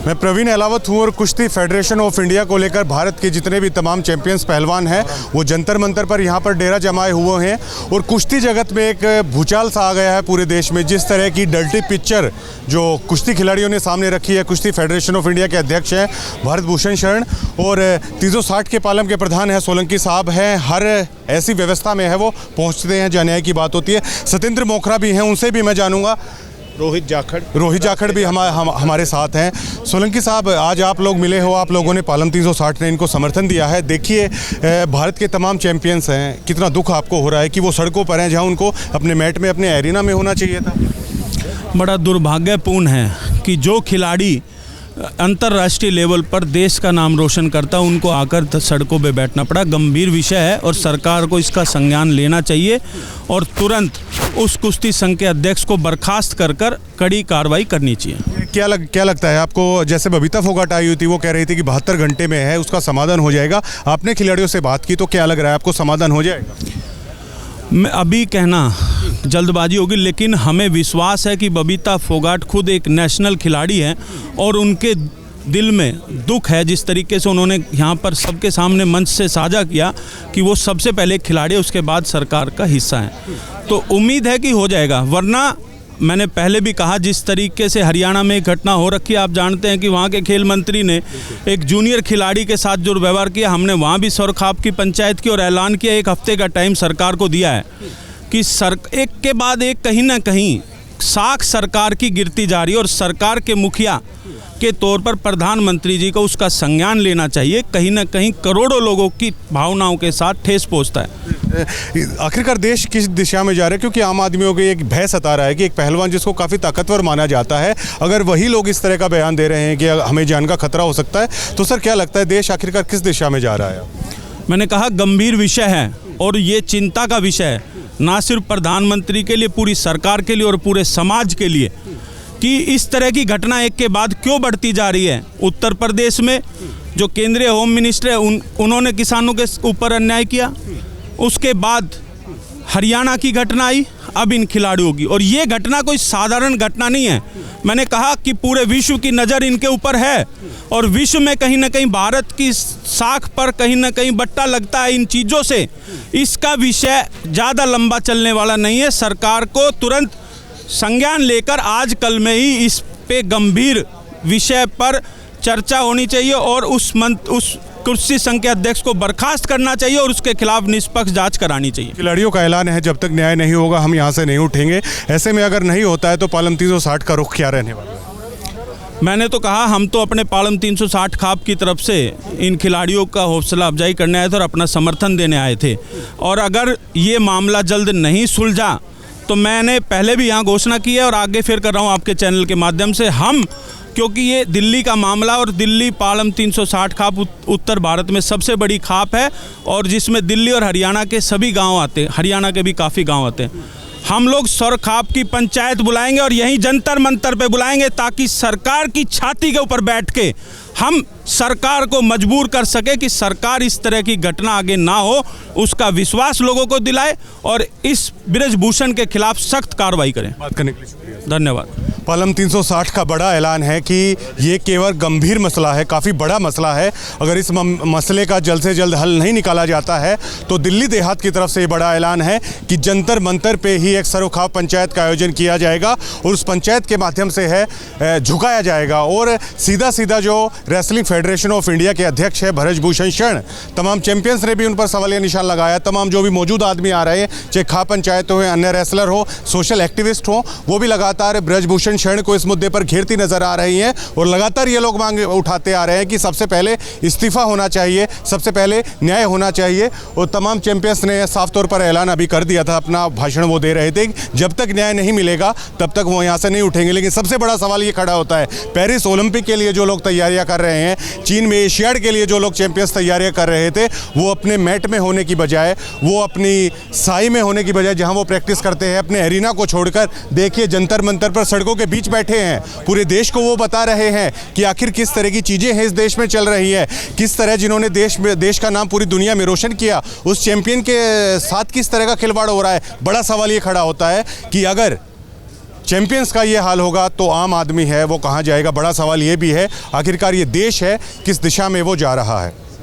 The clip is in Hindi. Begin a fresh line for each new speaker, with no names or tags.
मैं प्रवीण अहलावत हूँ और कुश्ती फेडरेशन ऑफ इंडिया को लेकर भारत के जितने भी तमाम चैंपियंस पहलवान हैं वो जंतर मंतर पर यहाँ पर डेरा जमाए हुए हैं। और कुश्ती जगत में एक भूचाल सा आ गया है पूरे देश में। जिस तरह की डर्टी पिक्चर जो कुश्ती खिलाड़ियों ने सामने रखी है, कुश्ती फेडरेशन ऑफ इंडिया के अध्यक्ष हैं भरत भूषण शरण और 360 के पालम के प्रधान हैं सोलंकी साहब हैं। हर ऐसी व्यवस्था में है वो पहुँचते हैं जहाँ न्याय की बात होती है। सत्येंद्र मोखरा भी हैं, उनसे भी मैं जानूँगा। रोहित जाखड़ भी हमारे साथ हैं। सोलंकी साहब, आज आप लोग मिले हो, आप लोगों ने पालम 360 ने इनको समर्थन दिया है। देखिए भारत के तमाम चैंपियंस हैं, कितना दुख आपको हो रहा है कि वो सड़कों पर हैं जहां उनको अपने मैट में, अपने एरिना में होना चाहिए था।
बड़ा दुर्भाग्यपूर्ण है कि जो खिलाड़ी अंतर्राष्ट्रीय लेवल पर देश का नाम रोशन करता है उनको आकर सड़कों पे बैठना पड़ा। गंभीर विषय है और सरकार को इसका संज्ञान लेना चाहिए और तुरंत उस कुश्ती संघ के अध्यक्ष को बर्खास्त कर कड़ी कार्रवाई करनी चाहिए।
क्या लगता है आपको? जैसे बबीता फोगाट आई हुई थी, वो कह रही थी कि 72 घंटे में है उसका समाधान हो जाएगा। आपने खिलाड़ियों से बात की तो क्या लग रहा है आपको, समाधान हो जाएगा?
मैं अभी कहना जल्दबाजी होगी, लेकिन हमें विश्वास है कि बबीता फोगाट खुद एक नेशनल खिलाड़ी हैं और उनके दिल में दुख है। जिस तरीके से उन्होंने यहाँ पर सबके सामने मंच से साझा किया कि वो सबसे पहले खिलाड़ी, उसके बाद सरकार का हिस्सा हैं, तो उम्मीद है कि हो जाएगा। वरना मैंने पहले भी कहा, जिस तरीके से हरियाणा में एक घटना हो रखी है, आप जानते हैं कि वहाँ के खेल मंत्री ने एक जूनियर खिलाड़ी के साथ जो व्यवहार किया, हमने वहाँ भी सौरखाप की पंचायत की और ऐलान किया, 1 हफ्ते का टाइम सरकार को दिया है कि एक के बाद एक कहीं ना कहीं साख सरकार की गिरती जा रही है और सरकार के मुखिया के तौर पर प्रधानमंत्री जी को उसका संज्ञान लेना चाहिए। कहीं ना कहीं करोड़ों लोगों की भावनाओं के साथ ठेस पहुंचता है।
आखिरकार देश किस दिशा में जा रहा है? क्योंकि आम आदमियों को एक भय सता रहा है कि एक पहलवान जिसको काफ़ी ताकतवर माना जाता है, अगर वही लोग इस तरह का बयान दे रहे हैं कि हमें जान का खतरा हो सकता है, तो सर क्या लगता है देश आखिरकार किस दिशा में जा रहा है?
मैंने कहा गंभीर विषय है और ये चिंता का विषय है, ना सिर्फ प्रधानमंत्री के लिए, पूरी सरकार के लिए और पूरे समाज के लिए, कि इस तरह की घटना एक के बाद क्यों बढ़ती जा रही है। उत्तर प्रदेश में जो केंद्रीय होम मिनिस्टर है उन्होंने किसानों के ऊपर अन्याय किया, उसके बाद हरियाणा की घटना आई, अब इन खिलाड़ियों की। और ये घटना कोई साधारण घटना नहीं है। मैंने कहा कि पूरे विश्व की नज़र इनके ऊपर है और विश्व में कहीं ना कहीं भारत की साख पर कहीं ना कहीं बट्टा लगता है इन चीज़ों से। इसका विषय ज़्यादा लंबा चलने वाला नहीं है। सरकार को तुरंत संज्ञान लेकर आज कल में ही इस पे गंभीर विषय पर चर्चा होनी चाहिए और उस कुश्ती संघ के अध्यक्ष को बर्खास्त करना चाहिए और उसके खिलाफ निष्पक्ष जांच करानी चाहिए।
खिलाड़ियों का ऐलान है जब तक न्याय नहीं होगा हम यहाँ से नहीं उठेंगे। ऐसे में अगर नहीं होता है तो पालम 360 का रुख क्या रहने वाला है?
मैंने तो कहा हम तो अपने पालम 360 खाप की तरफ से इन खिलाड़ियों का हौसला अफजाई करने आए थे और अपना समर्थन देने आए थे। और अगर ये मामला जल्द नहीं सुलझा तो मैंने पहले भी यहाँ घोषणा की है और आगे फिर कर रहा हूँ आपके चैनल के माध्यम से, हम, क्योंकि ये दिल्ली का मामला और दिल्ली पालम 360 खाप उत्तर भारत में सबसे बड़ी खाप है और जिसमें दिल्ली और हरियाणा के सभी गांव आते हैं, हरियाणा के भी काफ़ी गांव आते हैं। हम लोग सौर खाप की पंचायत बुलाएंगे और यहीं जंतर मंतर पे बुलाएंगे ताकि सरकार की छाती के ऊपर बैठ के हम सरकार को मजबूर कर सके कि सरकार इस तरह की घटना आगे ना हो, उसका विश्वास लोगों को दिलाए और इस बृजभूषण के खिलाफ सख्त कार्रवाई करें।
बात करने के लिए शुक्रिया।
धन्यवाद।
पालम 360 का बड़ा ऐलान है कि ये केवल गंभीर मसला है, काफ़ी बड़ा मसला है। अगर इस मसले का जल्द से जल्द हल नहीं निकाला जाता है तो दिल्ली देहात की तरफ से ये बड़ा ऐलान है कि जंतर मंतर पे ही एक सरोखाप पंचायत का आयोजन किया जाएगा और उस पंचायत के माध्यम से है झुकाया जाएगा। और सीधा सीधा जो रेसलिंग फेडरेशन ऑफ इंडिया के अध्यक्ष है भरत भूषण शरण, तमाम चैंपियंस ने भी उन पर सवालिया निशान लगाया। तमाम जो भी मौजूद आदमी आ रहे हैं, चाहे खाप पंचायत हो, अन्य रेसलर हो, सोशल एक्टिविस्ट हो, वो भी लगातार बृजभूषण शरण को इस मुद्दे पर घेरती नजर आ रही हैं और लगातार ये लोग मांग उठाते आ रहे हैं कि सबसे पहले इस्तीफा होना चाहिए, सबसे पहले न्याय होना चाहिए। और तमाम चैंपियंस ने साफ तौर पर ऐलान अभी कर दिया था, अपना भाषण वो दे रहे थे, जब तक न्याय नहीं मिलेगा तब तक वो यहाँ से नहीं उठेंगे। लेकिन सबसे बड़ा सवाल ये खड़ा होता है, पेरिस ओलंपिक के लिए जो लोग तैयारियां कर रहे हैं, चीन में एशियाड के लिए जो लोग चैंपियंस तैयारियां कर रहे थे, वो अपने मैट में होने की बजाय, वो अपनी साई में होने की बजाय, जहां वो प्रैक्टिस करते हैं, अपने एरिना को छोड़कर देखिए जंतर मंतर पर सड़कों के बीच बैठे हैं। पूरे देश को वो बता रहे हैं कि आखिर किस तरह की चीज़ें हैं इस देश में चल रही है, किस तरह जिन्होंने देश का नाम पूरी दुनिया में रोशन किया उस चैंपियन के साथ किस तरह का खिलवाड़ हो रहा है। बड़ा सवाल ये खड़ा होता है कि अगर चैंपियंस का ये हाल होगा तो आम आदमी है वो कहाँ जाएगा? बड़ा सवाल ये भी है, आखिरकार ये देश है किस दिशा में वो जा रहा है।